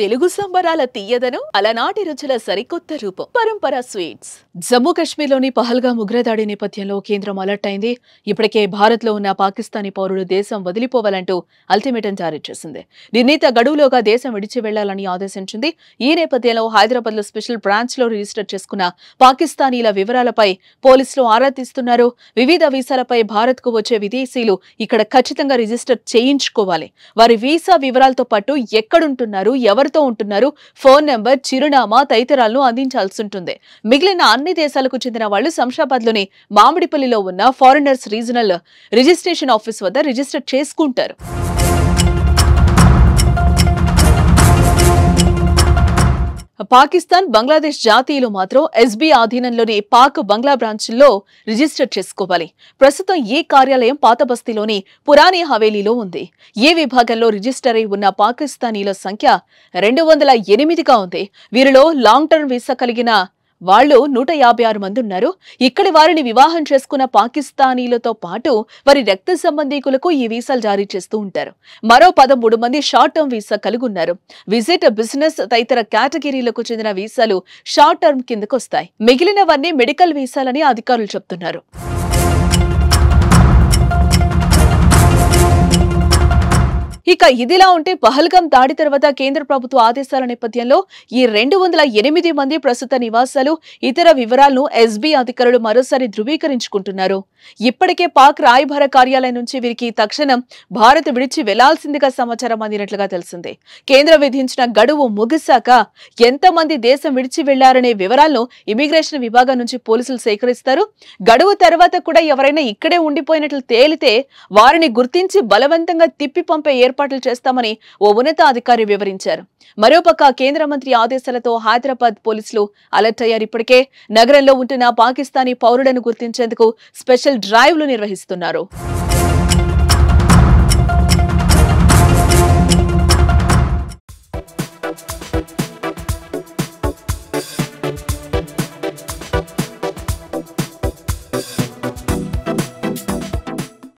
తెలుగు సంబరాల తీయదను అలనాటి రుచుల సరికొత్త రూపం పరంపర స్వీట్స్. జమ్మూ కాశ్మీర్లోని పహల్గామ్ ఉగ్రదాడి నేపథ్యంలో కేంద్రం అలర్ట్ అయింది. ఇప్పటికే భారత్లో ఉన్న పాకిస్తానీ పౌరులు దేశం వదిలిపోవాలంటూ అల్టిమేటం జారీ చేసింది. నిర్ణీత గడువులోగా దేశం విడిచి వెళ్లాలని ఆదేశించింది. ఈ నేపథ్యంలో హైదరాబాద్లో స్పెషల్ బ్రాంచ్లో రిజిస్టర్ చేసుకున్న పాకిస్తానీల వివరాలపై పోలీసులు ఆరా తీస్తున్నారు. వివిధ వీసాలపై భారత్కు వచ్చే విదేశీయులు ఇక్కడ ఖచ్చితంగా రిజిస్టర్ చేయించుకోవాలి. వారి వీసా వివరాలతో పాటు ఎక్కడుంటున్నారు, ఎవరితో ఉంటున్నారు, ఫోన్ నెంబర్, చిరునామా తదితరాలను అందించాల్సి ఉంటుంది. మిగిలిన అన్ని దేశాలకు చెందిన వాళ్లు శంషాబాద్లోని మామిడిపల్లిలో ఉన్న ఫారినర్స్ రీజనల్ రిజిస్ట్రేషన్ ఆఫీస్ వద్ద రిజిస్టర్ చేసుకుంటారు. పాకిస్తాన్, బంగ్లాదేశ్ జాతీయులు మాత్రం ఎస్బీ ఆధీనంలోని పాక్ బంగ్లా బ్రాంచ్ల్లో రిజిస్టర్ చేసుకోవాలి. ప్రస్తుతం ఈ కార్యాలయం పాత బస్తీలోని పురానీ హవేలీలో ఉంది. ఈ విభాగంలో రిజిస్టర్ అయి ఉన్న పాకిస్తానీల సంఖ్య 208గా ఉంది. వీరిలో లాంగ్ టర్మ్ వీసా కలిగిన వాళ్లు 156 మంది ఉన్నారు. ఇక్కడి వారిని వివాహం చేసుకున్న పాకిస్తానీలతో పాటు వారి రక్త సంబంధీకులకు ఈ వీసాలు జారీ చేస్తూ ఉంటారు. మరో 13 మంది షార్ట్ టర్మ్ వీసా కలిగి ఉన్నారు. విజిట్, బిజినెస్ తదితర కేటగిరీలకు చెందిన వీసాలు షార్ట్ టర్మ్ కిందకు వస్తాయి. మిగిలినవన్నీ మెడికల్ వీసాలని అధికారులు చెప్తున్నారు. ఇక ఇదిలా ఉంటే పహల్గామ్ దాడి తర్వాత కేంద్ర ప్రభుత్వ ఆదేశాల నేపథ్యంలో ఈ 208 మంది ప్రస్తుత నివాసాలు, ఇతర వివరాలను ఎస్బీ అధికారులు మరోసారి ధృవీకరించుకుంటున్నారు. ఇప్పటికే పాక్ రాయబార కార్యాలయం నుంచి వీరికి తక్షణం భారత్ విడిచి వెళ్లాల్సిందిగా సమాచారం అందినట్లుగా తెలిసింది. కేంద్రం విధించిన గడువు ముగిశాక ఎంతమంది దేశం విడిచి వెళ్లారనే వివరాలను ఇమిగ్రేషన్ విభాగం నుంచి పోలీసులు సేకరిస్తారు. గడువు తర్వాత కూడా ఎవరైనా ఇక్కడే ఉండిపోయినట్లు తేలితే వారిని గుర్తించి బలవంతంగా తిప్పి పంపే ఏర్పాట్లు చేస్తామని ఓ ఉన్నతాధికారి వివరించారు. మరోపక్క కేంద్ర మంత్రి ఆదేశాలతో హైదరాబాద్ పోలీసులు అలర్ట్ అయ్యారు. ఇప్పటికే నగరంలో ఉంటున్న పాకిస్తానీ పౌరులను గుర్తించేందుకు స్పెషల్ డ్రైవ్లు నిర్వహిస్తున్నారు.